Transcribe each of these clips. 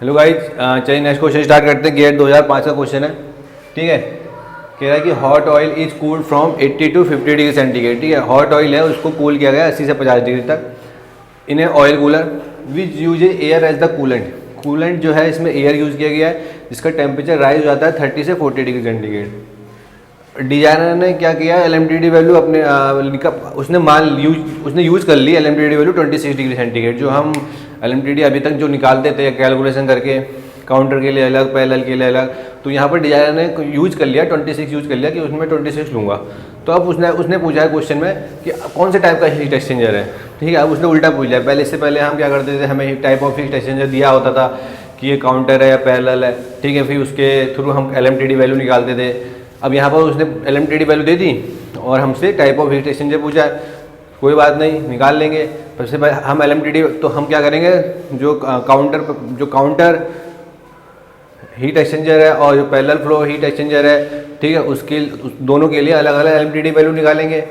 Hello guys, चलिए next question start करते हैं। गेट 2005 का क्वेश्चन है। ठीक है, कह रहा है कि hot oil is cooled from 80 to 50 degree centigrade. ठीक है, हॉट ऑयल है, उसको कूल किया गया 80 से 50 डिग्री तक in a oil cooler which use air as the coolant. Coolant जो है इसमें एयर यूज़ किया गया है, जिसका टेम्परेचर राइज हो जाता है 30 से 40 डिग्री सेंटीग्रेड। डिजाइनर ने क्या किया, एलएमटीडी वैल्यू अपने उसने यूज़ कर ली एलएमटीडी वैल्यू 26 डिग्री सेंटीग्रेड। जो हम एलएमटीडी अभी तक जो निकालते थे कैलकुलेशन करके, काउंटर के लिए अलग, पैरेलल के लिए अलग, तो यहाँ पर डिजाइनर ने यूज़ कर लिया 26 यूज़ कर लिया कि उसमें 26 लूँगा। तो अब उसने पूछा है क्वेश्चन में कि कौन से टाइप का हीट एक्सचेंजर है। ठीक है, अब उसने उल्टा पूछ लिया। पहले इससे पहले हम क्या करते थे, हमें टाइप ऑफ हीट एक्सचेंजर दिया होता था कि ये काउंटर है या पैरेलल है। ठीक है, फिर उसके थ्रू हम एलएमटीडी वैल्यू निकालते थे। अब यहाँ पर उसने एलएमटीडी वैल्यू दे दी और हमसे टाइप ऑफ हीट एक्सचेंजर पूछा है। कोई बात नहीं, निकाल लेंगे। सबसे पहले हम एलएमटीडी, तो हम क्या करेंगे, जो काउंटर हीट एक्सचेंजर है और जो पैरेलल फ्लो हीट एक्सचेंजर है, ठीक है, दोनों के लिए अलग अलग एलएमटीडी वैल्यू निकालेंगे।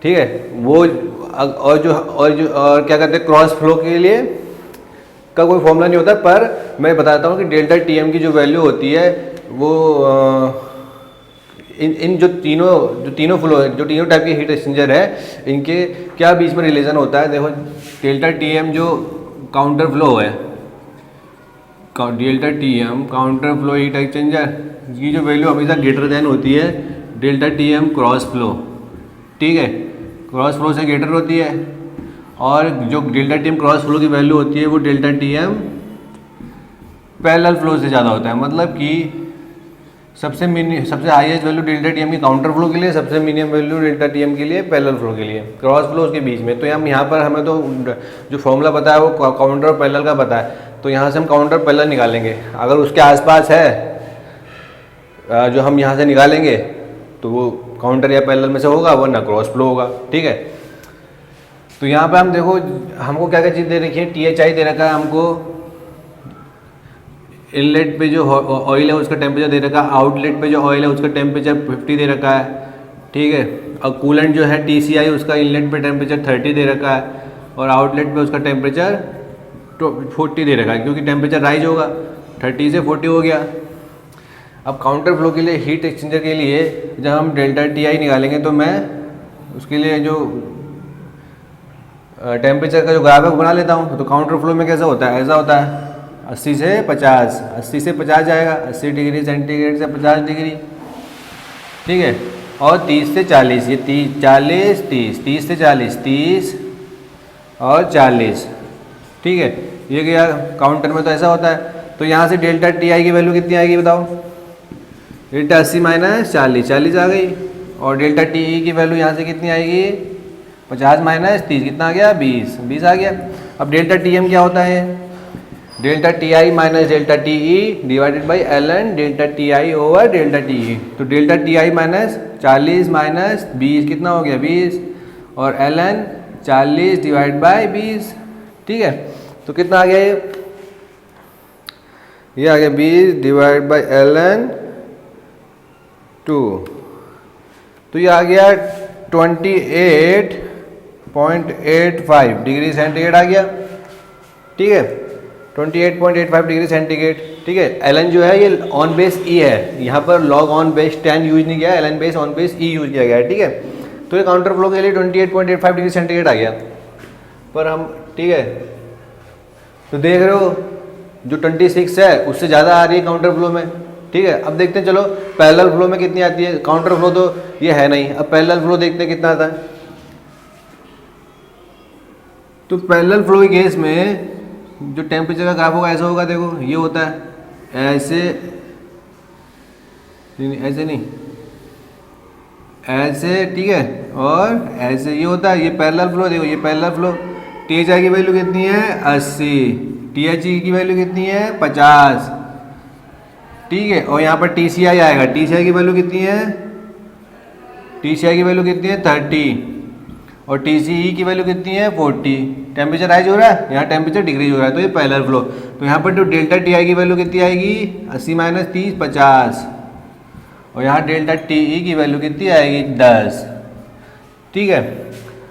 ठीक है, वो और क्या कहते हैं, क्रॉस फ्लो के लिए का कोई फॉर्मूला नहीं होता, पर मैं बताता हूँ कि डेल्टा टीएम की जो वैल्यू होती है वो इन जो तीनों फ्लो है, जो तीनों टाइप के हीट एक्सचेंजर है, इनके क्या बीच में रिलेशन होता है। देखो, डेल्टा टीएम जो काउंटर फ्लो है, delta TM counter flow heat exchanger की जो वैल्यू हमेशा ग्रेटर देन होती है डेल्टा टीएम क्रॉस फ्लो। ठीक है, क्रॉस फ्लो से ग्रेटर होती है, और जो डेल्टा टीएम क्रॉस फ्लो की वैल्यू होती है वो डेल्टा टीएम पैरेलल फ्लो से ज़्यादा होता है। मतलब कि सबसे हाईएस्ट वैल्यू डेल्टा टीएम की काउंटर फ्लो के लिए, सबसे मिनिमम वैल्यू डेल्टा टीएम के लिए पैरेलल फ्लो के लिए, क्रॉस फ्लो के बीच में। तो हम यहाँ पर हमें तो जो फॉर्मूला पता है वो काउंटर और पैरेलल का पता है, तो यहाँ से हम काउंटर पैरेलल निकालेंगे। अगर उसके आसपास है जो हम यहाँ से निकालेंगे तो वो काउंटर या पैरेलल में से होगा, वरना क्रॉस फ्लो होगा। ठीक है, तो यहाँ पे हम देखो, हमको क्या क्या चीज़ दे रखी है, THI दे रखा है हमको, इनलेट पे जो ऑयल है उसका टेम्परेचर दे रखा है, आउटलेट पे जो ऑयल है उसका टेम्परेचर 50 दे रखा है। ठीक है, और कूलेंट जो है TCI, उसका इनलेट पे टेम्परेचर 30 दे रखा है और आउटलेट पे उसका टेम्परेचर 40 दे रखा है, क्योंकि टेम्परेचर राइज होगा, 30 से 40 हो गया। अब काउंटर फ्लो के लिए, हीट एक्सचेंजर के लिए जब हम डेल्टा TI निकालेंगे, तो मैं उसके लिए जो टेम्परेचर का जो ग्राफ है वो बना लेता हूँ। तो काउंटर फ्लो में कैसा होता है, ऐसा होता है 80 से 50 जाएगा, 80 डिग्री सेंटीग्रेड से 50 डिग्री। ठीक है, और 30 से 40, ये 30 से 40, 30 और 40। ठीक है, ये गया काउंटर में, तो ऐसा होता है। तो यहाँ से डेल्टा TI की वैल्यू कितनी आएगी बताओ, डेल्टा 80 माइनस 40 आ गई, और डेल्टा TE की वैल्यू यहाँ से कितनी आएगी, 50 माइनस 30 कितना आ गया, 20 आ गया। अब डेल्टा TM क्या होता है, delta TI minus delta TE divided by ln delta TI over delta TE। तो डेल्टा TI माइनस 40 माइनस 20 कितना हो गया, 20, और ln 40 डिवाइड बाई 20। ठीक है, तो कितना आ गया ये आ गया 20 डिवाइड बाई ln 2, तो ये आ गया 28.85 डिग्री सेंटीग्रेड आ गया। ठीक है, 28.85 डिग्री सेंटीग्रेड। ठीक है, ln जो है ये ऑन बेस E है, यहाँ पर log ऑन बेस 10 यूज नहीं किया, ln base on base E use किया गया है। ठीक है, तो ये काउंटर फ्लो के लिए 28.85 डिग्री सेंटीग्रेड आ गया। पर हम, ठीक है, तो देख रहे हो जो 26 है उससे ज़्यादा आ रही है काउंटर फ्लो में। ठीक है, अब देखते हैं, चलो पैरेलल फ्लो में कितनी आती है। काउंटर फ्लो तो ये है नहीं, अब पैरेलल फ्लो देखते हैं कितना आता है। तो पैरेलल फ्लो के केस में जो टेम्परेचर का ग्राफ होगा ऐसा होगा, देखो ये होता है ऐसे नहीं, ऐसे। ठीक है, और ऐसे ये होता है, ये पैरेलल फ्लो। देखो ये पैरेलल फ्लो, THI की वैल्यू कितनी है, 80, THE की वैल्यू कितनी है, 50। ठीक है, और यहाँ पर TCI आएगा, TCI की वैल्यू कितनी है, TCI की वैल्यू कितनी है, 30, और TCE की वैल्यू कितनी है, 40। टेम्परेचर राइज हो रहा है, यहाँ टेम्परेचर डिक्रीज हो रहा है, तो ये पैरेलल फ्लो। तो यहाँ पर जो डेल्टा TI की वैल्यू कितनी आएगी, 80 माइनस 30, 50, और यहाँ डेल्टा TE की वैल्यू कितनी आएगी, 10। ठीक है,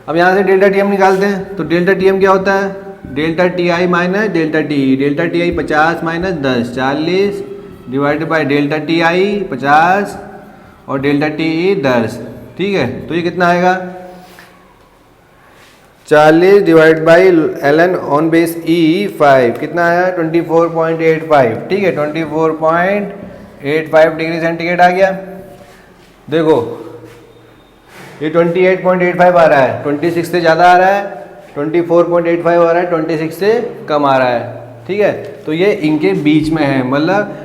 अब यहाँ से डेल्टा TM निकालते हैं। तो डेल्टा TM क्या होता है, delta T I minus delta T E, delta T I 50 minus 10 40 divided by delta T आई 50 और डेल्टा टी ई 10। ठीक है, तो ये कितना आएगा 40 divide by L N on base E 5, कितना आया 24.85। ठीक है, 24.85 डिग्री सेंटीग्रेड आ गया। देखो ये 28.85 आ रहा है, 26 से ज़्यादा आ रहा है, 24.85 आ रहा है, 26 से कम आ रहा है। ठीक है, तो ये इनके बीच में है, मतलब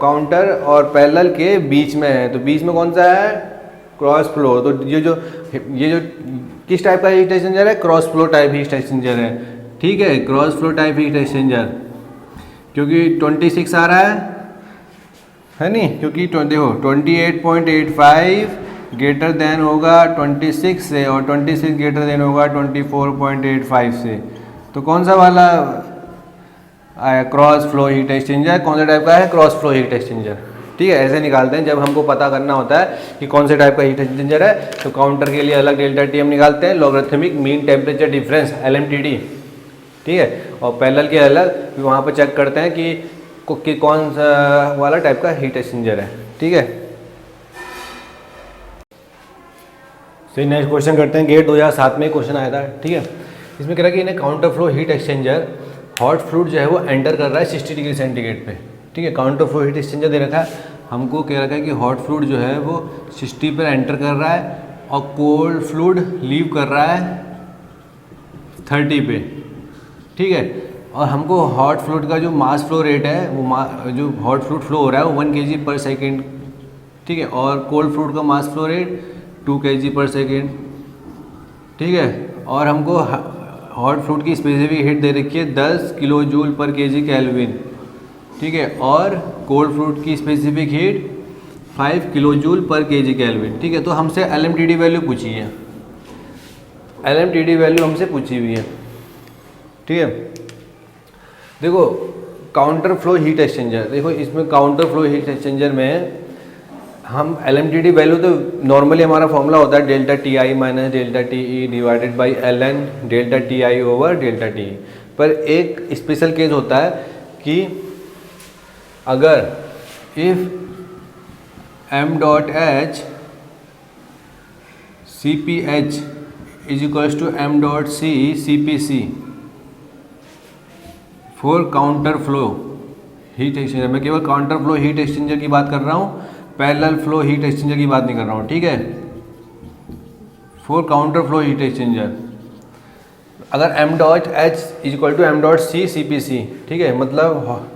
काउंटर और पैरेलल के बीच में है। तो बीच में कौन सा है, क्रॉस फ्लो। तो ये जो किस टाइप का हीट एक्सचेंजर है, cross flow type heat exchanger है। ठीक है, cross flow type heat exchanger, क्योंकि 26 आ रहा है नहीं, क्योंकि देखो 28.85 ग्रेटर देन होगा 26 से और 26 ग्रेटर देन होगा 24.85 से। तो कौन सा वाला आया, क्रॉस फ्लो हीट एक्सचेंजर। कौन सा टाइप का है, क्रॉस फ्लो हीट एक्सचेंजर। ठीक है, ऐसे निकालते हैं जब हमको पता करना होता है कि कौन से टाइप का हीट एक्सचेंजर है। तो काउंटर के लिए अलग डेल्टा टी हम निकालते हैं, logarithmic mean temperature difference LMTD। ठीक है, और पैरेलल के अलग वहाँ पर चेक करते हैं कि कौन सा वाला टाइप का हीट एक्सचेंजर है। ठीक है, सही। नेक्स्ट क्वेश्चन करते हैं, गेट 2007 में क्वेश्चन आया था। ठीक है, इसमें कह रहा है कि इन्हें counter flow heat exchanger hot fluid जो है वो एंटर कर रहा है 60 डिग्री सेंटीग्रेड पे। ठीक है, काउंटर फ्लो हीट एक्सचेंजर दे रखा है, हमको कह रखा है कि हॉट फ्लूइड जो है वो 60 पर एंटर कर रहा है और कोल्ड फ्लूइड लीव कर रहा है 30 पे। ठीक है, और हमको हॉट फ्लूइड का जो मास फ्लो रेट है वो जो हॉट फ्लूइड फ्लो हो रहा है वो 1 kg पर सेकेंड। ठीक है, और कोल्ड फ्लूइड का मास फ्लो रेट 2 kg पर सेकेंड। ठीक है, और हमको हॉट फ्लूइड की स्पेसिफिक हीट दे रखी है 10 किलो जूल पर kg केल्विन। ठीक है, और कोल्ड फ्लूइड की स्पेसिफिक हीट 5 किलो जूल पर kg केल्विन। ठीक है, तो हमसे LMTD वैल्यू पूछी है, LMTD वैल्यू हमसे पूछी हुई है। ठीक है, देखो काउंटर फ्लो हीट एक्सचेंजर, देखो इसमें काउंटर फ्लो हीट एक्सचेंजर में हम LMTD वैल्यू तो नॉर्मली हमारा फॉर्मूला होता है delta T I minus delta T E divided by LN delta T I over delta T. पर एक स्पेशल केस होता है कि अगर if m dot H C P H is equals to m dot C C P C for counter flow heat exchanger. मैं केवल counter flow heat exchanger की बात कर रहा हूँ, पैरेलल फ्लो हीट एक्सचेंजर की बात नहीं कर रहा हूँ। ठीक है, for counter flow heat exchanger अगर m dot H is equal to m dot C C P C. ठीक है, मतलब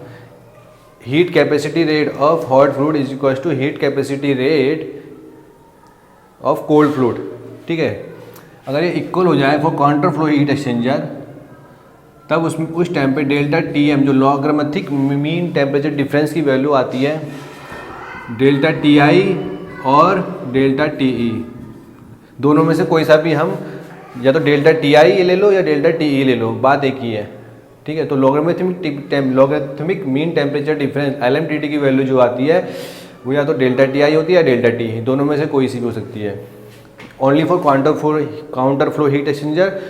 heat capacity rate of hot fluid is equal to heat capacity rate of cold fluid. ठीक है, अगर ये equal हो जाए for counter flow heat exchanger, तब उसमें उस टाइम पे डेल्टा टी एम जो लॉगरिथमिक मीन टेम्परेचर डिफरेंस की वैल्यू आती है डेल्टा टी आई और डेल्टा टी ई, दोनों में से कोई सा भी हम या तो डेल्टा टी आई ले लो या डेल्टा टी ई ले लो, बात एक ही है। ठीक है, तो logarithmic mean temperature difference LMTD की वैल्यू जो आती है वो या तो डेल्टा टी आई होती है या डेल्टा टी ई, दोनों में से कोई सी भी हो सकती है। Only for counter flow heat exchanger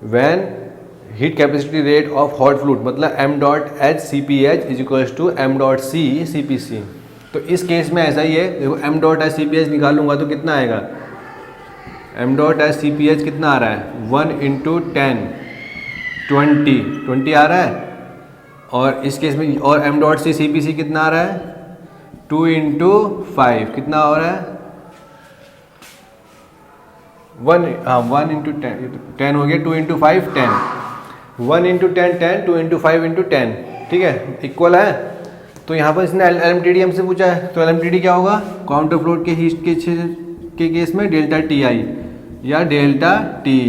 when heat capacity rate of hot fluid मतलब m dot H C P H is equals to m dot C C P C. तो इस केस में ऐसा ही है, देखो m dot H C P H निकालूंगा तो कितना आएगा, m dot H C P H कितना आ रहा है 1 इंटू 10 20 आ रहा है, और इस केस में और m dot C C P C कितना आ रहा है 2 इंटू 5 कितना हो रहा है 1 इंटू 10 हो गया, 2 इंटू 5 10, 1 इंटू 10 10, 2 इंटू 5 इंटू 10। ठीक है, इक्वल है। तो यहाँ पर इसने LMTD हमसे पूछा है, तो LMTD क्या होगा, काउंटर फ्लो के हीट के केस में डेल्टा टी आई या डेल्टा टी,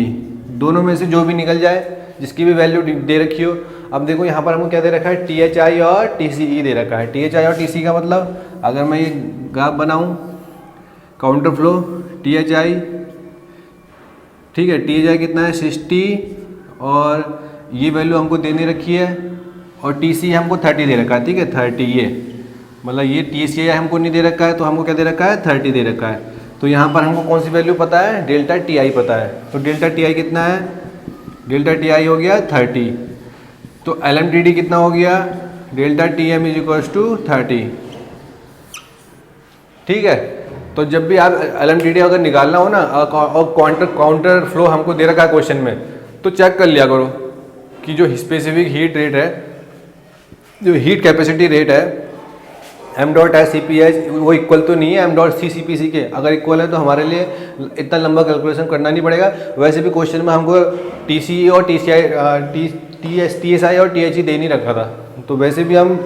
दोनों में से जो भी निकल जाए, जिसकी भी वैल्यू दे रखी हो। अब देखो यहाँ पर हमको क्या दे रखा है, THI और TCE दे रखा है। THI और TCE का मतलब अगर मैं ये ग्राफ बनाऊँ काउंटर फ्लो THI, ठीक है, THI कितना है 60 और ये वैल्यू हमको देने रखी है, और TCE हमको 30 दे रखा है। ठीक है, 30 ये मतलब ये TCI हमको नहीं दे रखा है, तो हमको क्या दे रखा है 30 दे रखा है। तो यहाँ पर हमको कौन सी वैल्यू पता है, डेल्टा टी आई पता है। तो डेल्टा टी आई कितना है डेल्टा टी आई हो गया 30, तो एल एम टी डी कितना हो गया, delta T M is equals to 30। ठीक है, तो जब भी आप एल एम टी डी अगर निकालना हो ना और काउंटर फ्लो हमको दे रखा है क्वेश्चन में, तो चेक कर लिया करो कि जो स्पेसिफिक हीट रेट है, जो हीट कैपेसिटी रेट है M dot S C P H, वो इक्वल तो नहीं है M dot C C P C के। अगर इक्वल है तो हमारे लिए इतना लंबा कैलकुलेशन करना नहीं पड़ेगा। वैसे भी क्वेश्चन में हमको टी सी ई और T C I T S I और टी एच ई दे नहीं रखा था, तो वैसे भी हम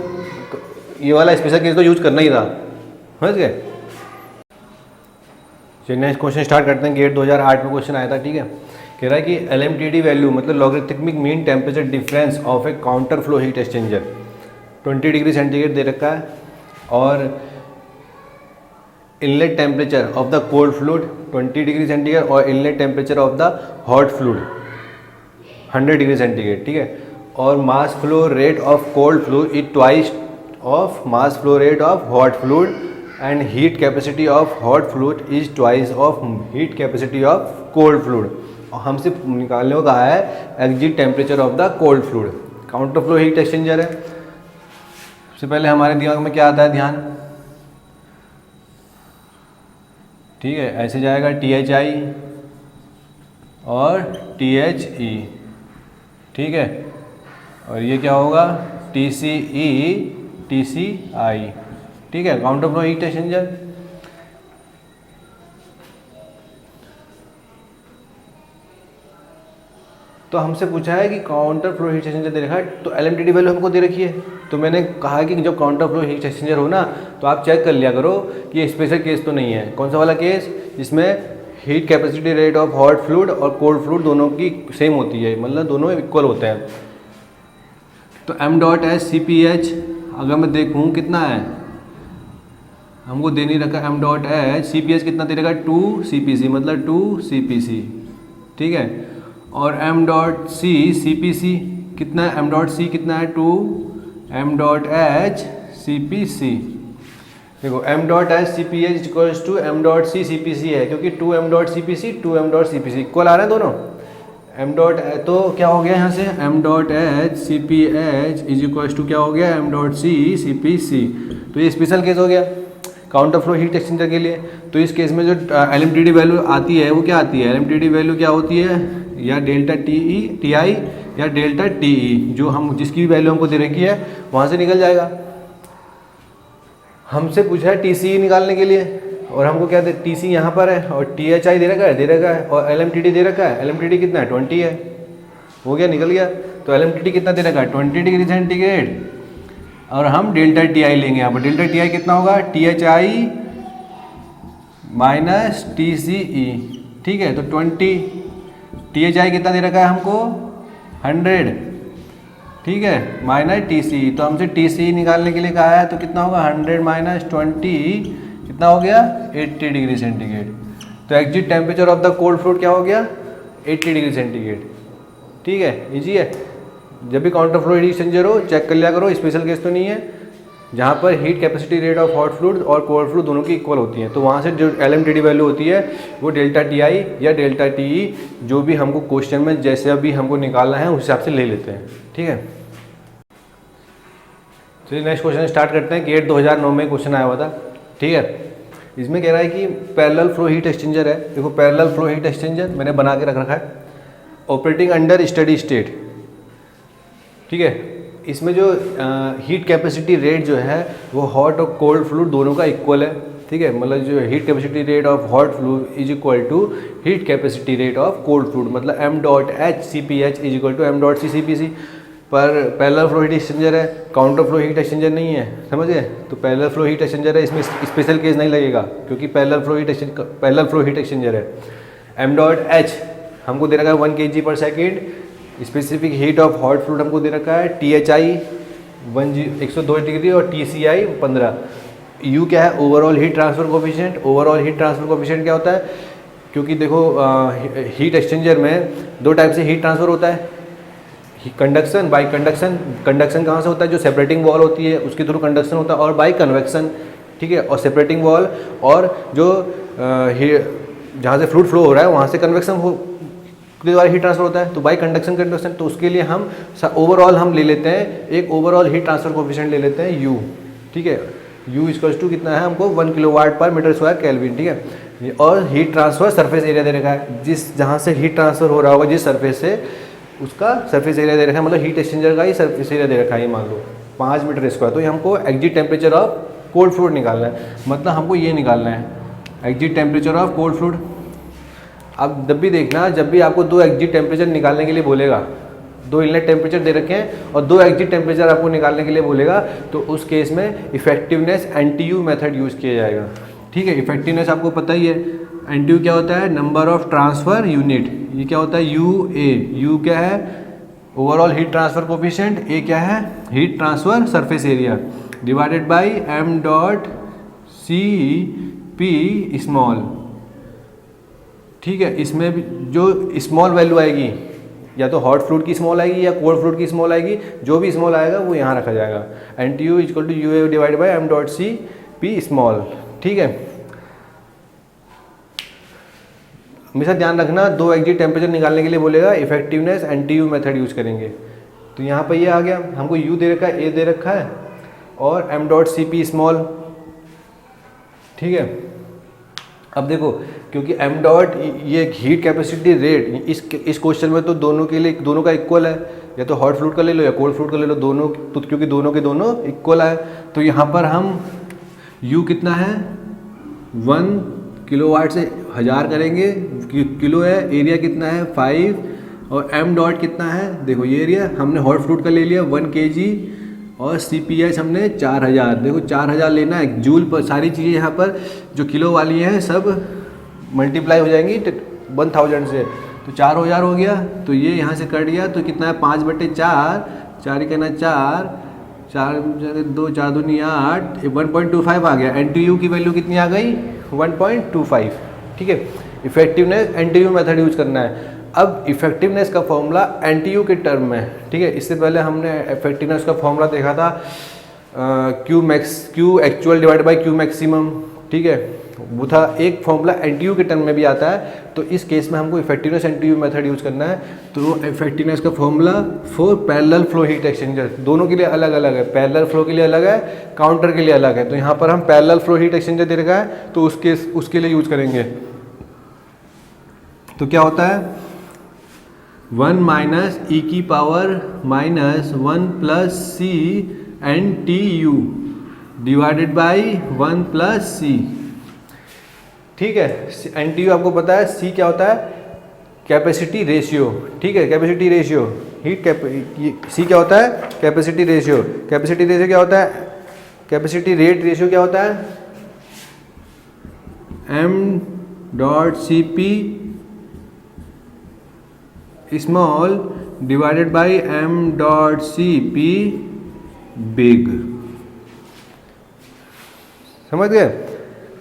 ये वाला स्पेशल केस तो यूज करना ही था, समझ गए। चलिए नेक्स्ट क्वेश्चन स्टार्ट करते हैं। गेट 2008 में क्वेश्चन आया था, ठीक है। कह रहा है कि L M T D value मतलब logarithmic mean temperature difference of a counter flow heat exchanger 20 degree centigrade दे रखा है, और inlet temperature of the cold fluid 20 degree centigrade और inlet temperature of the hot fluid 100 degree centigrade, ठीक है। और mass flow rate of cold fluid is twice of mass flow rate of hot fluid and heat capacity of hot fluid is twice of heat capacity of cold fluid. और हमसे निकालने को कहा है exit temperature of the cold fluid. Counter flow heat exchanger है। सबसे पहले हमारे दिमाग में क्या आता है, ध्यान, ठीक है, ऐसे जाएगा टी एच आई और टी एच ई, ठीक है, और ये क्या होगा T C E T C I, ठीक है, काउंटर फ्लो हीट एक्सचेंजर। तो हमसे पूछा है कि काउंटर फ्लो हीट एक्सचेंजर दे रखा है, तो L M T D value हमको दे रखी है। तो मैंने कहा कि जब काउंटर फ्लो हीट एक्सचेंजर हो ना, तो आप चेक कर लिया करो कि ये स्पेशल केस तो नहीं है। कौन सा वाला केस, जिसमें heat capacity rate of hot fluid और कोल्ड फ्लूइड दोनों की सेम होती है, मतलब दोनों इक्वल होते हैं। तो M dot S C P H अगर मैं देखूँ कितना है, हमको दे नहीं रखा M dot H, C P H कितना दे रखा 2 सी पी सी, मतलब 2 सी पी सी, ठीक है। और M dot C C P C कितना है, एम डॉट सी कितना है 2 M dot H C P C. देखो M dot H C P H equals to M dot C C P C है, क्योंकि 2 M dot C P C 2 M dot C P C equal आ रहे हैं दोनों। M dot तो क्या हो गया यहाँ से, M dot H C P H is equals to क्या हो गया, M dot C C P C. तो ये स्पेशल केस हो गया काउंटर फ्लो हीट एक्सचेंजर के लिए। तो इस केस में जो L M T D value आती है वो क्या आती है, L M T D value क्या होती है, या delta T E T I या डेल्टा टी ई, जो हम जिसकी भी वैल्यू हमको दे रखी है वहाँ से निकल जाएगा। हमसे पूछा है टी सी ई निकालने के लिए, और हमको क्या दे, टी सी यहाँ पर है और टी एच आई दे रखा है और एल एम टी डी दे रखा है। एल एम टी डी कितना है 20 है, हो गया, निकल गया। तो एल एम टी डी कितना दे रखा है 20 डिग्री सेंटीग्रेड, और हम डेल्टा टी आई लेंगे यहाँ पर। डेल्टा टी आई कितना होगा, T H I minus T C E, ठीक है। तो 20, टी एच आई कितना दे रखा है हमको 100, ठीक है, माइनस टी सी ई। तो हमसे टी सी ई निकालने के लिए कहा है, तो कितना होगा 100 माइनस 20 कितना हो गया 80 डिग्री सेंटीग्रेड। तो exit temperature of the cold fluid क्या हो गया 80 डिग्री सेंटीग्रेड, ठीक है, इजी है। जब भी काउंटर फ्लो हीट एक्सचेंजर हो चेक कर लिया करो, स्पेशल केस तो नहीं है, जहाँ पर heat capacity rate of hot fluid और कोल्ड फ्लूइड दोनों की इक्वल होती है। तो वहाँ से जो L M T D value होती है वो डेल्टा टी आई या डेल्टा टी ई, जो भी हमको क्वेश्चन में जैसे अभी हमको निकालना है उस हिसाब से ले लेते हैं, ठीक है। चलिए नेक्स्ट क्वेश्चन स्टार्ट करते हैं। गेट 2009 में क्वेश्चन आया हुआ था, ठीक है। इसमें कह रहा है कि पैरेलल फ्लो हीट एक्सचेंजर है। देखो पैरेलल फ्लो हीट एक्सचेंजर मैंने बना के रख रखा है, ऑपरेटिंग अंडर स्टडी स्टेट, ठीक है। इसमें जो हीट कैपेसिटी रेट जो है वो हॉट और कोल्ड फ्लूइड दोनों का इक्वल है, ठीक है। मतलब जो heat capacity rate of hot fluid is equal to heat capacity rate of cold fluid, मतलब M dot H C P H is equal to M dot C C P C. पर parallel flow heat exchanger है, counter flow heat exchanger नहीं है, समझ गए। तो parallel flow heat exchanger है, इसमें स्पेशल केस नहीं लगेगा, क्योंकि पैरेलल फ्लो हीट एक्सचेंजर है। एम डॉट एच हमको दे रखा है 1 kg पर second, specific heat of hot fluid हमको दे रखा है टी एच आई 102 डिग्री और टी सी आई 15। यू क्या है, overall heat transfer coefficient. Overall heat transfer coefficient क्या होता है, क्योंकि देखो हीट एक्सचेंजर में 2 टाइप से हीट ट्रांसफर होता है, कंडक्शन बाई कंडक्शन। कंडक्शन कहाँ से होता है, जो सेपरेटिंग वॉल होती है उसके थ्रू कंडक्शन होता है, और बाई कन्वेक्शन, ठीक है। और सेपरेटिंग वॉल और जो जहाँ से फ्लूइड फ्लो हो रहा है वहाँ से कन्वेक्शन उसके द्वारा हीट ट्रांसफर होता है। तो बाई कंडक्शन तो उसके लिए हम ओवरऑल हम ले लेते हैं एक ओवरऑल हीट ट्रांसफर कोफिशिएंट ले लेते हैं U, ठीक है। U इक्वल्स टू कितना है हमको 1 किलोवाट पर मीटर स्क्वायर केल्विन, ठीक है। और हीट ट्रांसफर सरफेस एरिया दे रखा है, जिस जहाँ से हीट ट्रांसफर हो रहा होगा जिस सरफेस से, उसका सरफेस एरिया दे रखा है, मतलब हीट एक्सचेंजर का ही सरफेस एरिया दे रखा है, मान लो 5 मीटर स्क्वायर। तो ये हमको exit temperature of cold fluid निकालना है, मतलब हमको ये निकालना है exit temperature of cold fluid. अब जब भी देखना, जब भी आपको दो एग्जिट टेम्परेचर निकालने के लिए बोलेगा, दो इनलेट टेम्परेचर दे रखे हैं और दो एग्जिट टेम्परेचर आपको निकालने के लिए बोलेगा, तो उस केस में इफेक्टिवनेस NTU मेथड यूज़ किया जाएगा, ठीक है। इफेक्टिवनेस आपको पता ही है, NTU क्या होता है, नंबर ऑफ ट्रांसफर यूनिट। ये क्या होता है, UA, U क्या है, overall heat transfer coefficient, A क्या है, heat transfer surface area, divided by m dot CP small, ठीक है। इसमें भी जो स्मॉल वैल्यू आएगी, या तो हॉट फ्लूइड की स्मॉल आएगी या कोल्ड फ्लूइड की स्मॉल आएगी, जो भी स्मॉल आएगा वो यहाँ रखा जाएगा। NTU equal to UA divide by m dot CP small, ठीक है। हमेशा ध्यान रखना, दो एग्जिट टेम्परेचर निकालने के लिए बोलेगा, इफेक्टिवनेस NTU मेथड यूज करेंगे। तो यहाँ पर ये आ गया, हमको U दे रखा है, A दे रखा है और m डॉट CP स्मॉल, ठीक है। अब देखो, क्योंकि m डॉट ये हीट कैपेसिटी रेट इस क्वेश्चन में तो दोनों के लिए, दोनों का इक्वल है, या तो हॉट फ्लूइड का ले लो या कोल्ड फ्लूइड का ले लो, दोनों तो क्योंकि दोनों के दोनों इक्वल है। तो यहाँ पर हम U कितना है, 1 किलोवाट से 1000 करेंगे, किलो है, एरिया कितना है 5, और m डॉट कितना है, देखो ये एरिया हमने हॉट फ्लूइड का ले लिया 1 kg, और CPH हमने 4000, देखो 4000 लेना है जूल पर। सारी चीज़ें यहाँ पर जो किलो वाली हैं सब मल्टीप्लाई हो जाएंगी 1000 से, तो 4000 हो गया। तो ये यहाँ से कट गया, तो कितना है 5/4, 4 ही कहना 4, 4 2 4 दूनी 8, 1.25 आ गया। NTU की वैल्यू कितनी आ गई, 1.25, ठीक है। इफेक्टिवनेस NTU मेथड यूज करना है। अब इफेक्टिवनेस का फॉर्मूला NTU के टर्म में, ठीक है। इससे पहले हमने इफेक्टिवनेस का फॉर्मूला देखा था Q actual divide by Q maximum, ठीक है, वो था एक फॉर्मूला। NTU के टर्म में भी आता है, तो इस केस में हमको इफेक्टिवनेस NTU मेथड यूज करना है। तो इफेक्टिवनेस का formula for parallel flow heat exchanger, दोनों के लिए अलग अलग है, पैरेलल फ्लो के लिए अलग है, काउंटर के लिए अलग है। तो यहाँ पर हम पैरेलल फ्लो हीट एक्सचेंजर दे रखा है, तो उसके लिए यूज करेंगे। तो क्या होता है, 1 माइनस e की power minus 1 plus C NTU divided by 1 plus C, ठीक है। NTU आपको पता है, C क्या होता है, कैपेसिटी रेशियो, ठीक है, कैपेसिटी रेशियो C क्या होता है, कैपेसिटी रेशियो। कैपेसिटी रेशियो क्या होता है, कैपेसिटी रेट रेशियो क्या होता है, m dot CP small divided by m dot CP big, समझ गए।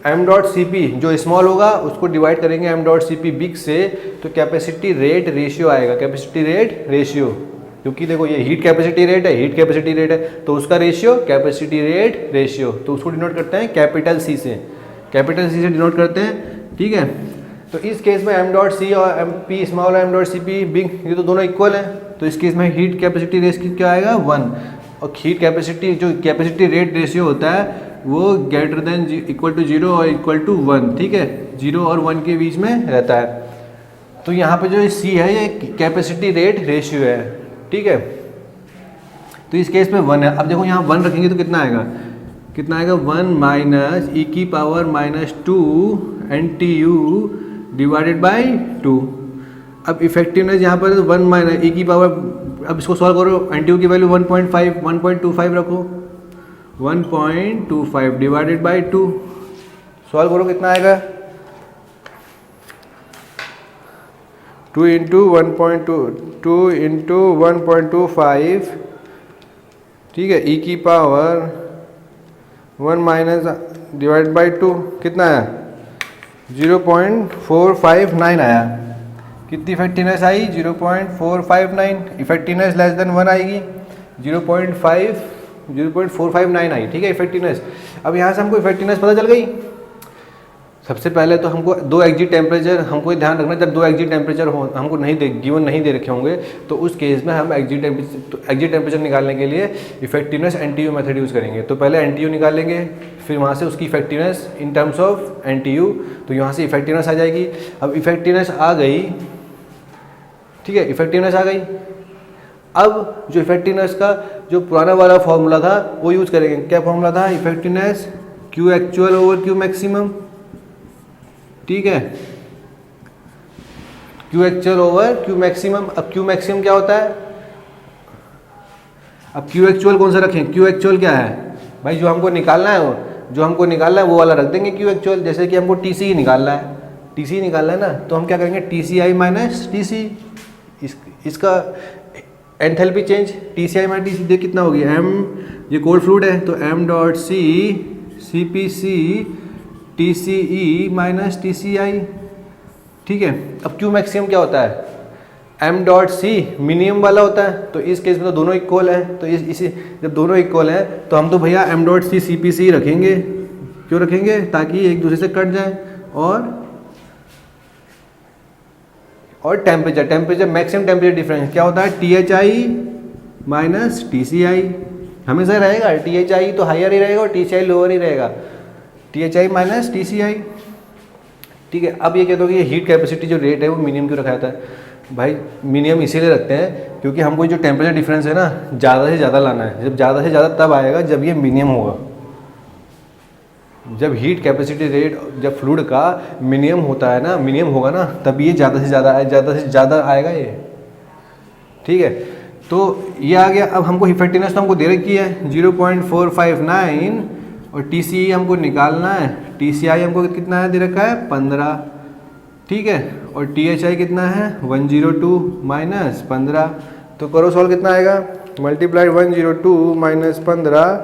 m डॉट CP जो स्मॉल होगा उसको डिवाइड करेंगे m डॉट CP बिग से, तो कैपेसिटी रेट रेशियो आएगा, कैपेसिटी रेट रेशियो। क्योंकि देखो ये हीट कैपेसिटी रेट है, हीट कैपेसिटी रेट है, तो उसका रेशियो कैपेसिटी रेट रेशियो, तो उसको डिनोट करते हैं कैपिटल C से, कैपिटल C से डिनोट करते हैं, ठीक है। तो इस केस में m डॉट C और MP स्मॉल और m डॉट CP बिग, ये तो दोनों इक्वल हैं। तो इस केस में हीट कैपेसिटी रेशियो क्या आएगा 1, और हीट कैपेसिटी जो कैपेसिटी रेट रेशियो होता है वो ग्रेटर देन इक्वल टू 0 और इक्वल टू 1, ठीक है, 0 और 1 के बीच में रहता है। तो यहाँ पे जो C है ये कैपेसिटी रेट रेशियो है, ठीक है। तो इस केस में 1 है। अब देखो यहाँ 1 रखेंगे तो कितना आएगा, 1 माइनस e की power minus 2 NTU divided by 2। अब इफेक्टिवनेस यहाँ पर 1 माइनस e की पावर, अब इसको सॉल्व करो, NTU की वैल्यू 1.25 रखो, 1.25 डिवाइडेड बाई 2, सॉल्व करो कितना आएगा, 2 इंटू 1.25, ठीक है, e की पावर 1 माइनस डिवाइड बाई 2 कितना आया, 0.459 आया। कितनी इफेक्टिवनेस आई, 0.459, इफेक्टिवनेस लेस देन 1 आएगी, 0.459 आई, ठीक है इफेक्टिवनेस। अब यहाँ से हमको इफेक्टिवनेस पता चल गई, सबसे पहले तो हमको दो एग्जिट टेम्परेचर, हमको ध्यान रखना जब दो एग्जिट टेम्परेचर हो हमको गिवन नहीं दे रखे होंगे तो उस केस में हम एग्जिट टेम्परेचर निकालने के लिए इफेक्टिवनेस NTU मेथड यूज़ करेंगे। तो पहले NTU निकालेंगे, फिर वहाँ से उसकी effectiveness in terms of NTU, तो यहाँ से इफेक्टिवनेस आ जाएगी। अब इफेक्टिवनेस आ गई, ठीक है, इफेक्टिवनेस आ गई। अब जो इफेक्टिवनेस का जो पुराना वाला फॉर्मूला था वो यूज़ करेंगे। क्या फॉर्मूला था? Effectiveness Q actual over Q maximum, ठीक है, Q actual over Q maximum. अब Q मैक्सिमम क्या होता है? अब Q एक्चुअल कौन सा रखें? Q एक्चुअल क्या है भाई? जो हमको निकालना है वो वाला रख देंगे Q एक्चुअल। जैसे कि हमको TC निकालना है ना, तो हम क्या करेंगे? TCI माइनस TC, इसका enthalpy change TCI minus TC देख कितना हो गया? M, ये कोल्ड फ्लूइड है तो M dot C CPC TCE minus TCI, ठीक है। अब Q मैक्सिमम क्या होता है? M डॉट C मिनिमम वाला होता है, तो इस केस में तो दोनों इक्वल हैं, तो इसी जब दोनों इक्वल हैं तो हम तो भैया M डॉट C CPC रखेंगे। क्यों रखेंगे? ताकि एक दूसरे से कट जाए। और टेम्परेचर मैक्सिमम टेम्परेचर डिफरेंस क्या होता है? THI माइनस TCI हमेशा रहेगा। THI तो हायर ही रहेगा और TCI लोअर ही रहेगा। THI माइनस TCI, ठीक है। अब ये कहते हो कि ये हीट कैपेसिटी जो रेट है वो मिनिमम क्यों रखा जाता है? भाई मिनिमम इसीलिए रखते हैं क्योंकि हमको जो टेम्परेचर डिफरेंस है ना ज़्यादा से ज़्यादा लाना है। जब ज़्यादा से ज़्यादा तब आएगा जब ये मिनिमम होगा। जब हीट कैपेसिटी रेट जब फ्लूइड का मिनिमम होगा ना तब ये ज़्यादा से ज़्यादा आएगा ये, ठीक है। तो ये आ गया। अब हमको इफेक्टिवनेस तो हमको दे रखी है 0.459 और TCE हमको निकालना है। TCI हमको कितना है? दे रखा है 15, ठीक है। और THI कितना है? 102 माइनस 15, तो करो सॉल्व कितना आएगा? मल्टीप्लाइड 102 माइनस 15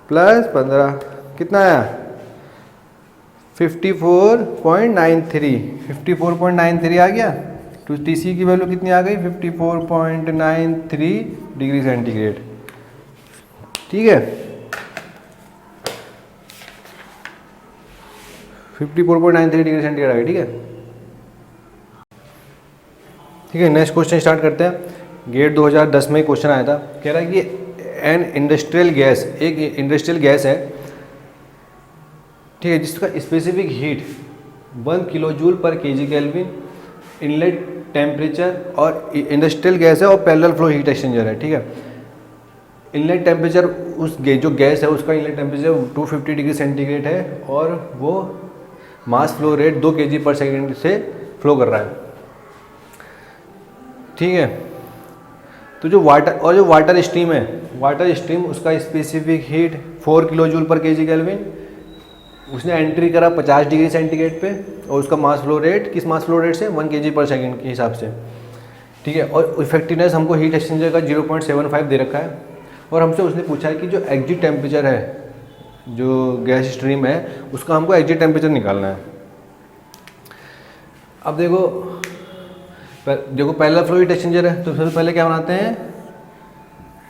प्लस 15 कितना आया? 54.93 आ गया। तो TC की वैल्यू कितनी आ गई? 54.93 डिग्री सेंटीग्रेड, ठीक है। 54.93 डिग्री सेंटीग्रेड आ गई, ठीक है। ठीक है, नेक्स्ट क्वेश्चन स्टार्ट करते हैं। गेट 2010 में क्वेश्चन आया था, कह रहा है कि एन इंडस्ट्रियल गैस, एक इंडस्ट्रियल गैस है, ठीक है, जिसका स्पेसिफिक हीट 1 किलो जूल पर केजी केल्विन, इनलेट टेम्परेचर, और इंडस्ट्रियल गैस है और पैरेलल फ्लो हीट एक्सचेंजर है, ठीक है। इनलेट टेम्परेचर उस जो गैस है उसका इनलेट टेम्परेचर 250 डिग्री सेंटीग्रेड है और वो मास फ्लो रेट 2 kg पर सेकेंड से फ्लो कर रहा है, ठीक है। तो जो वाटर स्ट्रीम है, वाटर स्ट्रीम उसका स्पेसिफिक हीट 4 किलो जूल पर केजी केल्विन, उसने एंट्री करा 50 डिग्री सेंटीग्रेड पे और उसका मास फ्लो रेट किस मास फ्लो रेट से 1 kg पर सेकेंड के हिसाब से, ठीक है। और इफेक्टिवनेस हमको हीट एक्सचेंजर का 0.75 दे रखा है और हमसे उसने पूछा है कि जो एग्जिट टेम्परेचर है, जो गैस स्ट्रीम है, उसका हमको एग्जिट टेम्परेचर निकालना है। अब देखो पैरेलल फ्लो हीट एक्सचेंजर है, तो सबसे पहले क्या बनाते हैं?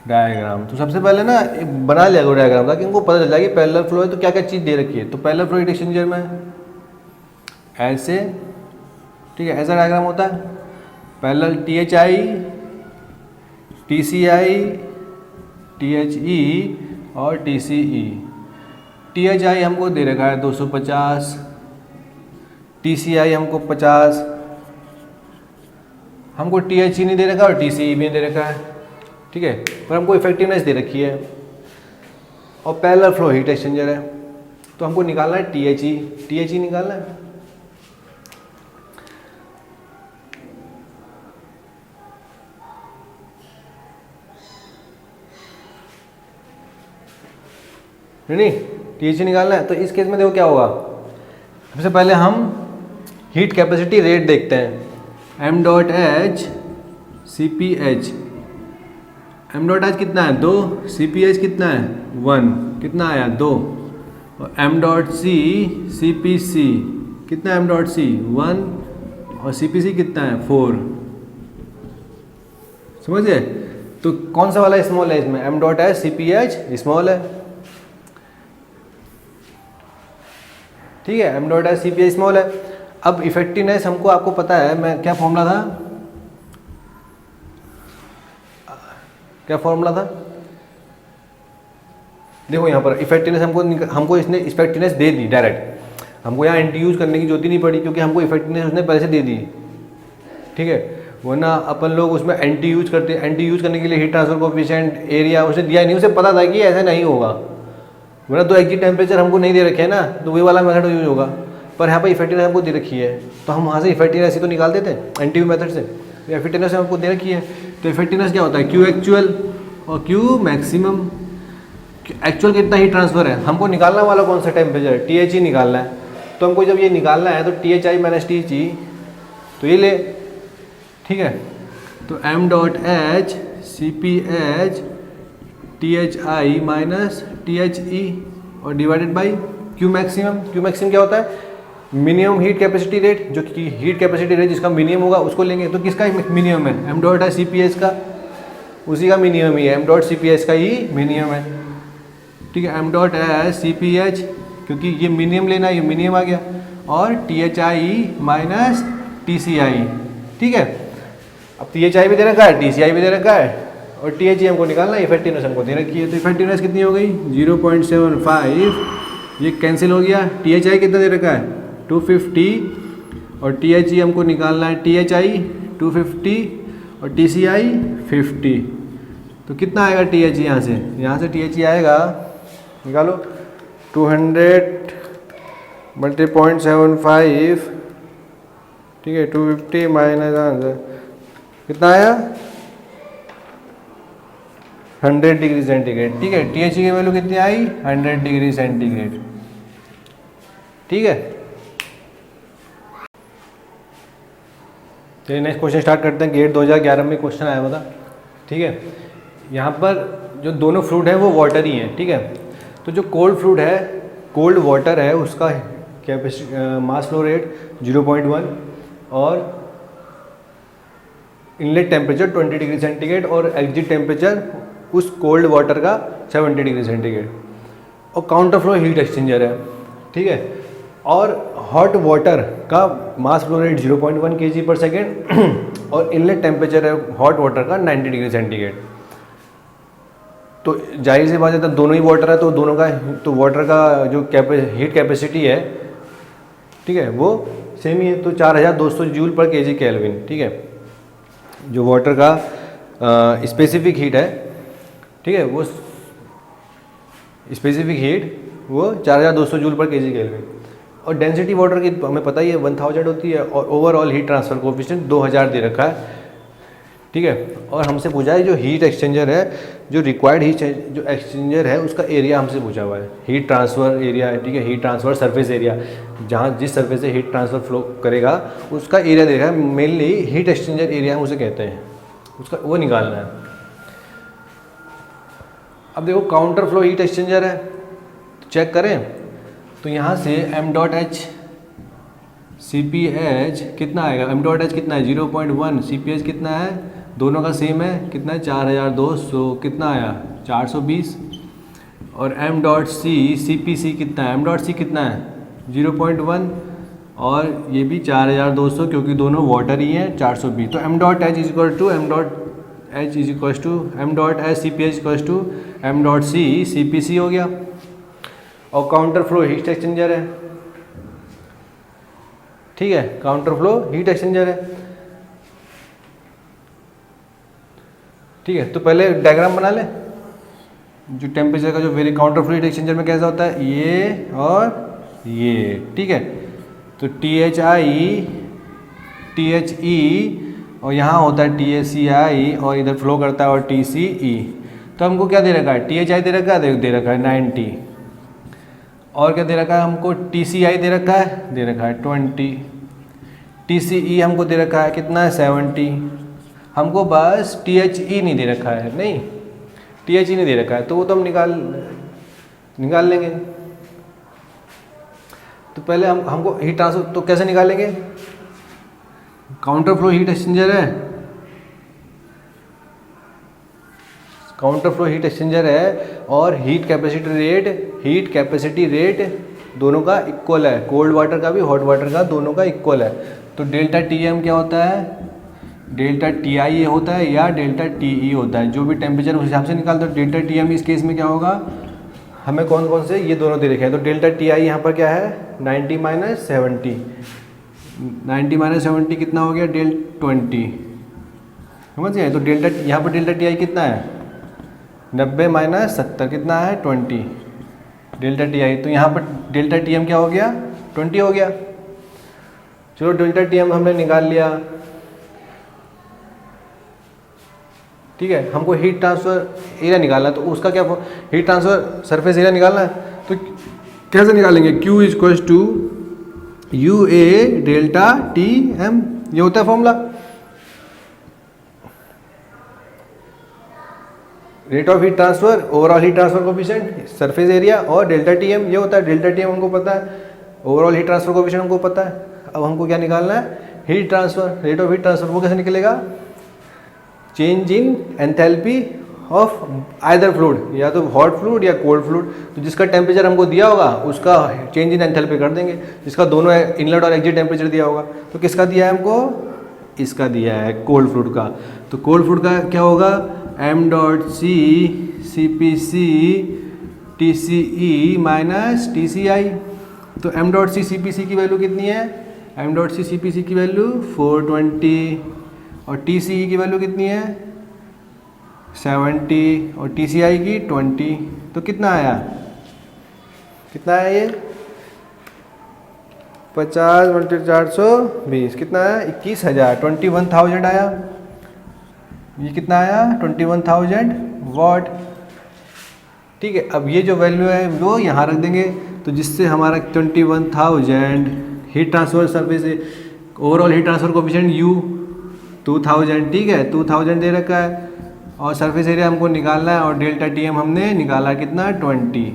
डायग्राम। तो सबसे पहले ना बना लिया करो डायग्राम, ताकि उनको पता चल जाए कि पैरेलल फ्लो है तो क्या क्या चीज़ दे रखी है। तो पैरेलल फ्लो हीट एक्सचेंजर में ऐसे, ठीक है, ऐसा डायग्राम होता है। पैरेलल THI, TCI, THE और TCE। THI हमको दे रखा है 250, TCI हमको 50, हमको THE नहीं दे रखा और TCE भी नहीं दे रखा है, ठीक है, पर हमको इफेक्टिवनेस दे रखी है और पैरेलल फ्लो हीट एक्सचेंजर है। तो हमको निकालना है THE निकालना है। नहीं, THE निकालना है। तो इस केस में देखो क्या होगा, सबसे पहले हम हीट कैपेसिटी रेट देखते हैं। m.h CPH, m.h कितना है? 2, CPH कितना है? 1, कितना आया? 2, और m.c CPC कितना है? m.c 1 और CPC कितना है? 4, समझ गए? तो कौन सा वाला स्मॉल है इसमें? m.h CPH स्मॉल है। ठीक है, M dot H C P I small है। अब इफेक्टिवनेस हमको आपको पता है, मैं क्या फॉर्मूला था, क्या फॉर्मूला था, देखो यहाँ पर इफेक्टिवनेस हमको इसने इफेक्टिवनेस दे दी डायरेक्ट, हमको यहाँ एंटी यूज करने की जरूरत ही नहीं पड़ी क्योंकि हमको इफेक्टिवनेस उसने पहले से दे दी। ठीक है, वरना अपन लोग उसमें एंटी यूज करते, एंटी यूज करने के लिए हीट ट्रांसफर कोएफिशिएंट, एरिया उसने दिया नहीं, उसे पता था कि ऐसा नहीं होगा, वरना तो एग्जिट टेम्परेचर हमको नहीं दे रखे है ना, तो वही वाला मेथड यूज होगा। पर यहाँ पर इफेक्टिवनेस हमको दे रखी है तो हम वहाँ से इफेक्टिवनेस ही तो निकाल देते हैं एंटी यू मेथड से। इफेक्टिवनेस हमको दे रखी है तो इफेक्टिवनेस क्या होता है, क्यू एक्चुअल और क्यू मैक्सिमम। एक्चुअल कितना हीट ट्रांसफर है, हमको निकालना वाला कौन सा टेम्परेचर है, टी एच ई निकालना है। तो हमको जब ये निकालना है तो T H I minus T H E, तो ये ले, ठीक है। तो M dot H C P H T H I minus T H E और divided by Q maximum. Q maximum क्या होता है, मिनिमम हीट कैपेसिटी रेट, जो कि हीट कैपेसिटी रेट जिसका मिनिमम होगा उसको लेंगे। तो किसका मिनिमम है, एम डॉट है सी पी एच का, उसी का मिनिमम ही है, M dot C P H का ही मिनिमम है। ठीक है, M dot H C P H, क्योंकि ये मिनिमम लेना है, ये मिनिमम आ गया, और T H I minus T C I. ठीक है, अब टी एच आई भी दे रखा है, टी सी आई भी दे रखा है, और टी एच ई हमको निकालना है, इफेक्टिवनेस हमको दे रखी है। तो इफेक्टिवनेस कितनी हो गई 0.75, ये कैंसिल हो गया। टी एच आई कितना दे रखा है 250, और टी एच ई हमको निकालना है, टी एच आई 250 और टी सी आई 50। तो कितना आएगा टी एच ई, यहाँ से टी एच ई आएगा, निकालो 200 मल्टी 0.75, ठीक है, 250 माइनस आंसर कितना आया 100 डिग्री सेंटीग्रेड। ठीक है, टी एच ई की वैल्यू कितनी आई 100 डिग्री सेंटीग्रेड। ठीक है, चलिए नेक्स्ट क्वेश्चन स्टार्ट करते हैं। गेट 2011 में क्वेश्चन आया था। ठीक है, यहाँ पर जो दोनों फ्लूइड है वो वाटर ही हैं। ठीक है, तो जो कोल्ड फ्लूइड है, कोल्ड वाटर है, उसका कैपेसिटी मास फ्लो रेट 0.1 और इनलेट टेम्परेचर 20 डिग्री सेंटीग्रेड और एग्जिट टेम्परेचर उस कोल्ड वाटर का 70 डिग्री सेंटीग्रेड, और काउंटर फ्लो हीट एक्सचेंजर है। ठीक है, और हॉट वाटर का मास फ्लो रेट 0.1 kg पर सेकेंड और इनलेट टेम्परेचर है हॉट वाटर का 90 डिग्री सेंटीग्रेड। तो जाहिर सी बात है, तो दोनों ही वाटर है, तो दोनों का, तो वाटर का जो हीट कैपेसिटी है, ठीक है, वो सेम ही है। तो 4200 जूल पर केजी केल्विन। ठीक है, जो वाटर का स्पेसिफिक हीट है, ठीक है, वो स्पेसिफिक हीट वो 4200 जूल पर केजी केल्विन, और डेंसिटी वाटर की हमें पता ही है 1000 होती है, और ओवरऑल हीट ट्रांसफर कोएफिशिएंट 2000 दे रखा है। ठीक है, और हमसे पूछा है जो हीट एक्सचेंजर है, जो रिक्वायर्ड हीट जो एक्सचेंजर है उसका एरिया हमसे पूछा हुआ है, हीट ट्रांसफ़र एरिया है। ठीक है, हीट ट्रांसफ़र सरफेस एरिया, जहाँ जिस सरफेस से हीट ट्रांसफ़र फ्लो करेगा उसका एरिया दे रहा है, मेनली हीट एक्सचेंजर एरिया हम उसे कहते हैं, उसका वो निकालना है। अब देखो काउंटर फ्लो हीट एक्सचेंजर है, तो चेक करें, तो यहाँ से M dot H C P H कितना आएगा, एम डॉट एच कितना है 0.1, सी पी एच कितना है, दोनों का सेम है, कितना है 4200, कितना आया 420, और M dot C P C कितना है, एम डॉट सी कितना है 0.1, और ये भी 4200 क्योंकि दोनों वाटर ही हैं 420। तो M dot H is equal to M dot H is equal to M dot H C P H equal to M dot C P C हो गया। और काउंटर फ्लो हीट एक्सचेंजर है। ठीक है, काउंटर फ्लो हीट एक्सचेंजर है। ठीक है, तो पहले डायग्राम बना ले, जो टेम्परेचर का जो very counter flow heat exchanger में कैसा होता है, ये और ये। ठीक है, तो T H I T H E, और यहाँ होता है टी एच सी आई, और इधर फ्लो करता है और टी सी ई। तो हमको क्या दे रखा है, टी एच आई दे रखा है, दे रखा है 90, और क्या दे रखा है हमको, टी सी आई दे रखा है 20, टी सी ई हमको दे रखा है कितना है 70। हमको बस टी एच ई नहीं दे रखा है, नहीं टी एच ई नहीं दे रखा है, तो वो तो हम निकाल लेंगे। तो पहले हमको हीट ट्रांसफर तो कैसे निकालेंगे, काउंटर फ्लो हीट एक्सचेंजर है, काउंटर फ्लो हीट एक्सचेंजर है, और हीट कैपेसिटी रेट दोनों का इक्वल है, कोल्ड वाटर का भी हॉट वाटर का दोनों का इक्वल है। तो डेल्टा टी एम क्या होता है, डेल्टा टी आई ए होता है या डेल्टा टी ई होता है, जो भी टेम्परेचर उस हिसाब से निकालते हो। डेल्टा टी एम इस केस में क्या होगा, हमें कौन कौन से ये दोनों दे रखे हैं। तो डेल्टा टी आई यहाँ पर क्या है 90 माइनस 70, 90 माइनस 70 कितना हो गया डेल 20, समझ गए। तो डेल्टा यहाँ पर डेल्टा टी आई कितना है 90 माइनस 70 कितना है 20 डेल्टा टी आई। तो यहाँ पर डेल्टा टी एम क्या हो गया 20 हो गया। चलो डेल्टा टी एम हमने निकाल लिया, ठीक है। हमको हीट ट्रांसफ़र एरिया निकालना है, तो उसका क्या हीट ट्रांसफ़र सरफेस एरिया निकालना है। तो कैसे निकालेंगे, Q equals to U A delta T M, ये होता है formula. Rate of heat transfer, overall heat transfer coefficient, surface area और डेल्टा टी एम, ये होता है। डेल्टा टी एम हमको पता है, ओवरऑल हीट ट्रांसफ़र कोफिशिएंट हमको पता है। अब हमको क्या निकालना है, heat transfer, rate of heat transfer. वो कैसे निकलेगा, change in enthalpy of either fluid, या तो हॉट फ्लूइड या कोल्ड फ्लूइड। तो जिसका टेम्परेचर हमको दिया होगा उसका चेंज इन एंथैल्पी कर देंगे, जिसका दोनों इनलेट और एग्जिट टेम्परेचर दिया होगा। तो किसका दिया है हमको, इसका दिया है कोल्ड फ्लूइड का। तो कोल्ड फ्लूइड का क्या होगा, M dot C C P C T C E minus T C I. तो M dot C C P C की वैल्यू कितनी है, M dot C C P C की वैल्यू 420 और टी सी ई की वैल्यू कितनी है 70 और टी सी आई की 20। तो कितना आया, कितना आया ये 50 × 420 कितना आया 21,000, 21,000 आया। ये कितना आया 21,000 वाट, ठीक है। अब ये जो वैल्यू है वो यहाँ रख देंगे, तो जिससे हमारा 21,000 heat transfer surface, overall heat transfer coefficient U 2000, ठीक है 2000 दे रखा है, और सरफेस एरिया हमको निकालना है, और डेल्टा टी एम हमने निकाला कितना 20।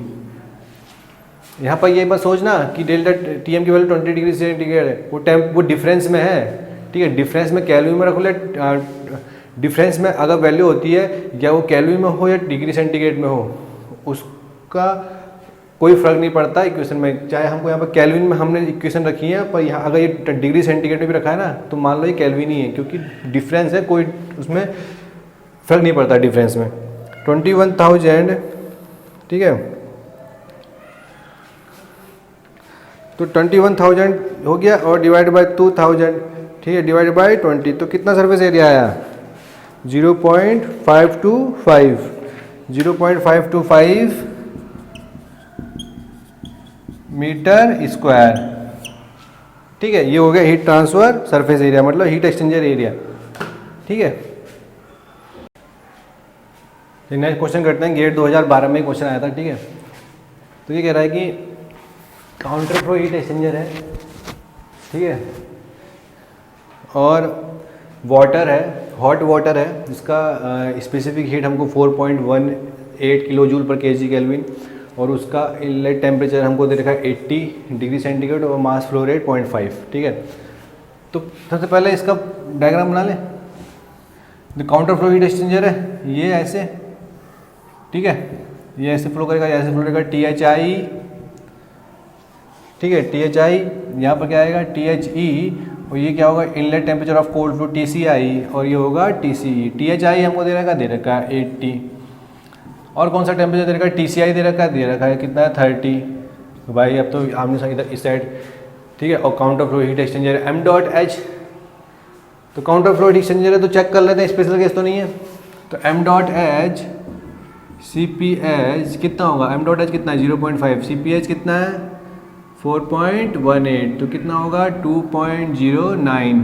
यहाँ पर ये बस सोचना कि डेल्टा टी एम की वैल्यू 20 डिग्री सेंटीग्रेड है, वो डिफरेंस में है, ठीक है। डिफरेंस में केल्विन में रख ले, डिफरेंस में अगर वैल्यू होती है या वो केल्विन में हो या डिग्री सेंटीग्रेड में हो, उसका कोई फ़र्क नहीं पड़ता इक्वेशन में। चाहे हमको यहाँ पर केल्विन में हमने इक्वेशन रखी है, पर यहाँ अगर ये डिग्री सेंटीग्रेड में भी रखा है ना, तो मान लो ये केल्विन ही है, क्योंकि डिफरेंस है, कोई उसमें फ़र्क नहीं पड़ता डिफरेंस में। 21,000, ठीक है। तो 21,000 हो गया और डिवाइड बाय 2,000, ठीक है, डिवाइड बाय 20। तो कितना सरफेस एरिया आया 0.525, 0.525 मीटर स्क्वायर, ठीक है। ये हो गया हीट ट्रांसफर सरफेस एरिया, मतलब हीट एक्सचेंजर एरिया, ठीक है। नेक्स्ट क्वेश्चन करते हैं, गेट 2012 में क्वेश्चन आया था, ठीक है। तो ये कह रहा है कि काउंटर फ्लो हीट एक्सचेंजर है, ठीक है, और वाटर है, हॉट वाटर है, जिसका स्पेसिफिक हीट हमको 4.18 किलो जूल पर केजी केल्विन, और उसका इनलेट टेम्परेचर हमको दे रखा है 80 डिग्री सेंटीग्रेड और मास फ्लो रेट 0.5, ठीक है। तो सबसे पहले इसका डायग्राम बना लें। जो काउंटर फ्लो हीट एक्सचेंजर है ये ऐसे, ठीक है, ये ऐसे फ्लो करेगा, ऐसे फ्लो करेगा, THI, ठीक है, THI, यहाँ पर क्या आएगा THE, और ये क्या होगा inlet temperature of cold flow TCI, और ये होगा TCE। THI हमको दे रखा है 80, और कौन सा टेम्परेचर दे रखा है TCI दे रखा है कितना है 30। तो भाई अब तो आमने सामने इधर इस साइड, ठीक है। और counter flow heat exchanger M dot H, तो काउंटर फ्लो हीट एक्सचेंजर है तो चेक कर लेते हैं, स्पेशल केस तो नहीं है। तो M डॉट H CPH कितना होगा, M डॉट H कितना है 0.5, CPH कितना है 4.18, तो कितना होगा 2.09,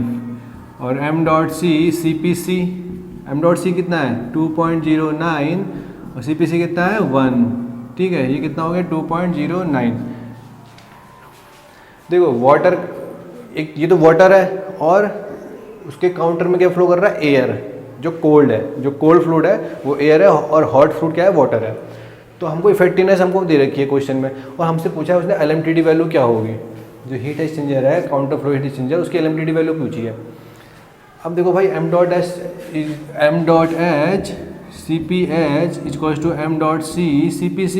और M dot C CPC, M dot C कितना है 2.09, और CPC कितना है 1, ठीक है। ये कितना हो गया 2.09। देखो वाटर, एक ये तो वाटर है, और उसके काउंटर में क्या फ्लो कर रहा है एयर, जो कोल्ड है, जो कोल्ड फ्लूइड है वो एयर है, और हॉट फ्लूइड क्या है वाटर है। तो हमको इफेक्टिवनेस हमको दे रखी है क्वेश्चन में, और हमसे पूछा है उसने LMTD वैल्यू क्या होगी, जो हीट एक्सचेंजर है काउंटर फ्लो हीट एक्सचेंजर, उसकी LMTD वैल्यू पूछी है। अब देखो भाई M dot H CPH equals to M dot C CPC,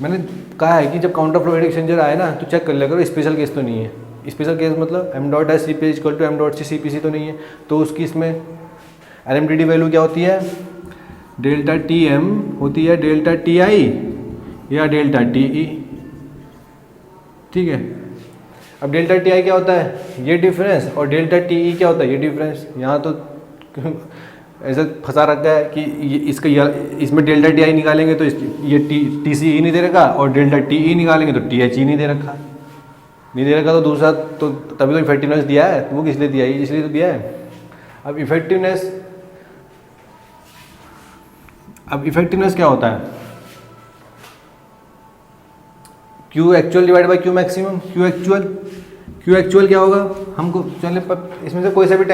मैंने कहा है कि जब काउंटर फ्लो हीट एक्सचेंजर आए ना तो चेक कर लिया करो स्पेशल केस तो नहीं है। स्पेशल केस मतलब M dot S C P equal to M dot C P C तो नहीं है, तो उसकी इसमें L M T D value क्या होती है, डेल्टा टी एम होती है डेल्टा टी आई या डेल्टा टी ई। ठीक है, अब डेल्टा टी आई क्या होता है, ये डिफरेंस, और डेल्टा टी ई क्या होता है, ये डिफरेंस। यहाँ तो ऐसा फंसा रखा है कि ये इसमें डेल्टा टी आई निकालेंगे तो ये टी सी ई नहीं दे रखा, और डेल्टा टी ई निकालेंगे तो टी एच ई नहीं दे रखा। नहीं दे रखा तो दूसरा तो तभी तो इफेक्टिवनेस दिया है, तो वो किस लिए दिया है, इसलिए तो दिया है। अब इफेक्टिवनेस क्या होता है, Q actual divide by Q maximum. Q actual क्या होगा, हमको चलिए इसमें से कोई सा भी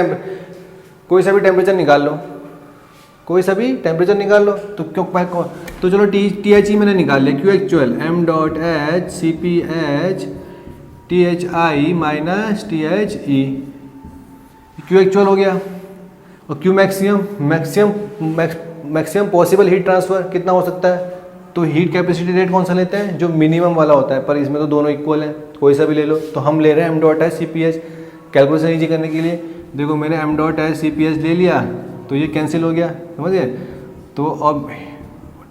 टेम्परेचर निकाल लो, तो क्यों तो चलो टी एच ई मैंने निकाल लिया। Q actual M dot H C P H T H I minus T H E, Q actual हो गया। और Q maximum possible heat transfer कितना हो सकता है, तो हीट कैपेसिटी रेट कौन सा लेते हैं, जो मिनिमम वाला होता है, पर इसमें तो दोनों इक्वल हैं, कोई सा भी ले लो। तो हम ले रहे हैं M dot H C P H, calculation easy करने के लिए। देखो मैंने M dot H C P H ले लिया तो ये कैंसिल हो गया, समझ गए। तो अब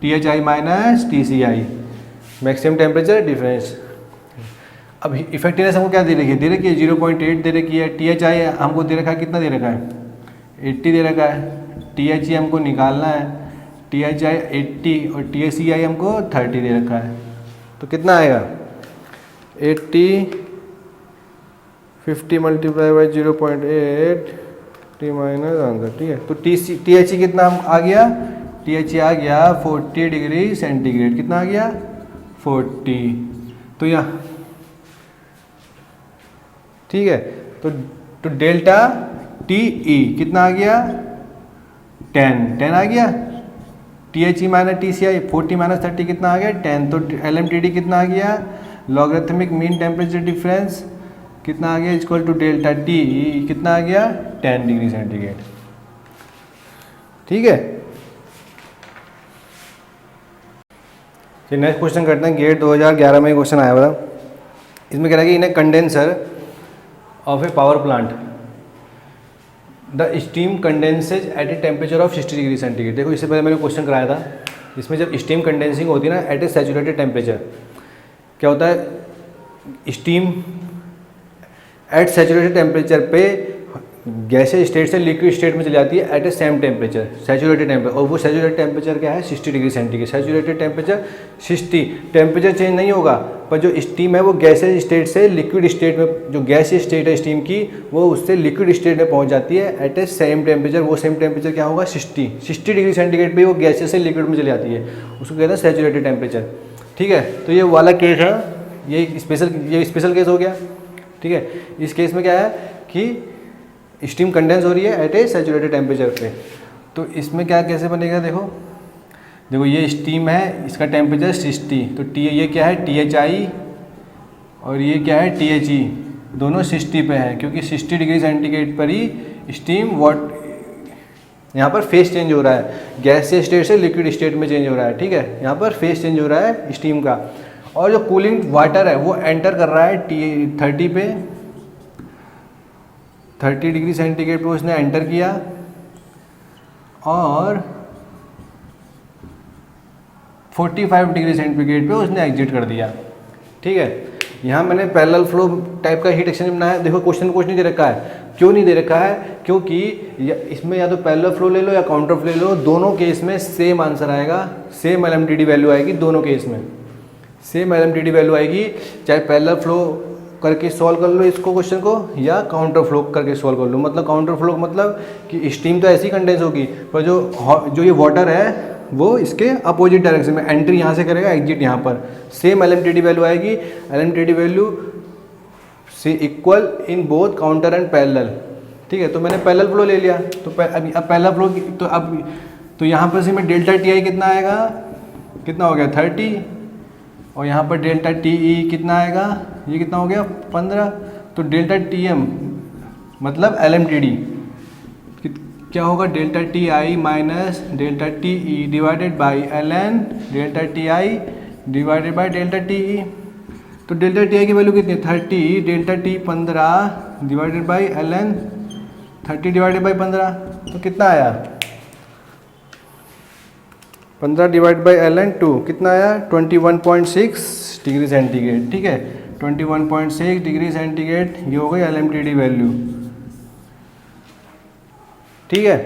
T H I minus T C I, maximum temperature difference. अब इफेक्टिवनेस हमको क्या दे रखी है, 0.8 दे रखी है। टी एच आई हमको दे रखा है, कितना दे रखा है, 80 दे रखा है। टी एच ई हमको निकालना है, टी एच आई 80 और टी एच सी आई हमको 30 दे रखा है। तो कितना आएगा, 80 50 multiply by 0.8 T minus answer. ठीक है, तो टी एच ई कितना आ गया, टी एच ई आ गया 40 डिग्री सेंटीग्रेड। कितना आ गया, 40। तो यहाँ ठीक है, तो डेल्टा टी ई कितना आ गया, 10 आ गया। T H E minus T C I 40 minus 30 कितना आ गया, 10। तो एल एम टी डी कितना आ गया, लॉगरिथमिक मीन टेम्परेचर डिफरेंस कितना आ गया, इक्वल टू डेल्टा टी कितना आ गया, 10 डिग्री सेंटीग्रेड। ठीक है, नेक्स्ट क्वेश्चन करते हैं। गेट 2011 में क्वेश्चन आया हुआ, इसमें कह रहा है कि in a condenser of a power plant the steam condenses at a temperature of 60 degree centigrade. देखो इससे पहले मैंने क्वेश्चन कराया था, इसमें जब स्टीम कंडेंसिंग होती है ना एट ए सैचुरेटेड टेम्परेचर, क्या होता है, स्टीम एट सैचुरेटेड टेम्परेचर पे गैसेज स्टेट से लिक्विड स्टेट में चली जाती है एट ए सेम टेम्परेचर, सैचुरेटेड टेम्परेचर। और वो सैचुरेटेड टेम्परेचर क्या है, 60 degree centigrade. Saturated temperature 60, temperature change नहीं होगा, पर जो स्टीम है वो गैसेज स्टेट से लिक्विड स्टेट में, जो गैसीय स्टेट है स्टीम की, वो उससे लिक्विड स्टेट में पहुंच जाती है एट ए सेम टेम्परेचर। वो सेम टेम्परेचर क्या होगा, 60 डिग्री सेंटीग्रेड पे वो गैसेज से लिक्विड में चली जाती है, उसको कहते हैं सैचुरेटेड टेम्परेचर। ठीक है, तो ये वाला केस है, ये स्पेशल केस हो गया। ठीक है, इस केस में क्या है कि स्टीम कंडेंस हो रही है एट ए सैचुरेटेड टेम्परेचर पे। तो इसमें क्या कैसे बनेगा, देखो ये स्टीम है, इसका टेम्परेचर 60, तो ये क्या है, टी एच आई, और ये क्या है, टी एच ई, दोनों 60 पे है, क्योंकि 60 डिग्री सेंटीग्रेड पर ही स्टीम यहाँ पर फेस चेंज हो रहा है, गैसीय स्टेट से लिक्विड स्टेट में चेंज हो रहा है। ठीक है, यहाँ पर फेस चेंज हो रहा है स्टीम का। और जो कूलिंग वाटर है वो एंटर कर रहा है 30 डिग्री सेंटीग्रेड पे उसने एंटर किया, और 45 डिग्री सेंटीग्रेड पे उसने एग्जिट कर दिया। ठीक है, यहाँ मैंने पैरेलल फ्लो टाइप का हीट एक्सचेंजर बनाया। देखो क्वेश्चन कुछ नहीं दे रखा है, क्यों नहीं दे रखा है, क्योंकि इसमें या तो पैरेलल फ्लो ले लो या काउंटर फ्लो ले लो, दोनों केस में सेम आंसर आएगा, सेम एलएमटीडी वैल्यू आएगी, दोनों केस में सेम एलएमटीडी वैल्यू आएगी। चाहे पैरेलल फ्लो करके सॉल्व कर लो इसको क्वेश्चन को, या काउंटर फ्लो करके सॉल्व कर लो। मतलब काउंटर फ्लो मतलब कि स्टीम तो ऐसी कंडेंस होगी, पर जो ये वाटर है वो इसके अपोजिट डायरेक्शन में एंट्री यहाँ से करेगा, एग्जिट यहाँ पर। सेम एलएमटीडी वैल्यू आएगी, एलएमटीडी वैल्यू से equal in both counter and parallel. ठीक है, तो मैंने पैरेलल फ्लो ले लिया, तो अब पैरेलल फ्लो तो यहाँ पर से मैं डेल्टा टी आई कितना आएगा, कितना हो गया 30, और यहाँ पर डेल्टा टी ई कितना आएगा, ये कितना हो गया 15। तो डेल्टा टी एम मतलब एल एम टी डी क्या होगा, delta T I minus delta T E divided by L N delta T I divided by delta T. तो डेल्टा टी आई की वैल्यू कितनी है 30, delta T 15 divided by L N 30 divided by 15, तो कितना आया 15 divide by L N 2 कितना आया 21.6 degree centigrade. ठीक है 21.6 डिग्री सेंटीग्रेड, ये हो गई LMTD वैल्यू। ठीक है।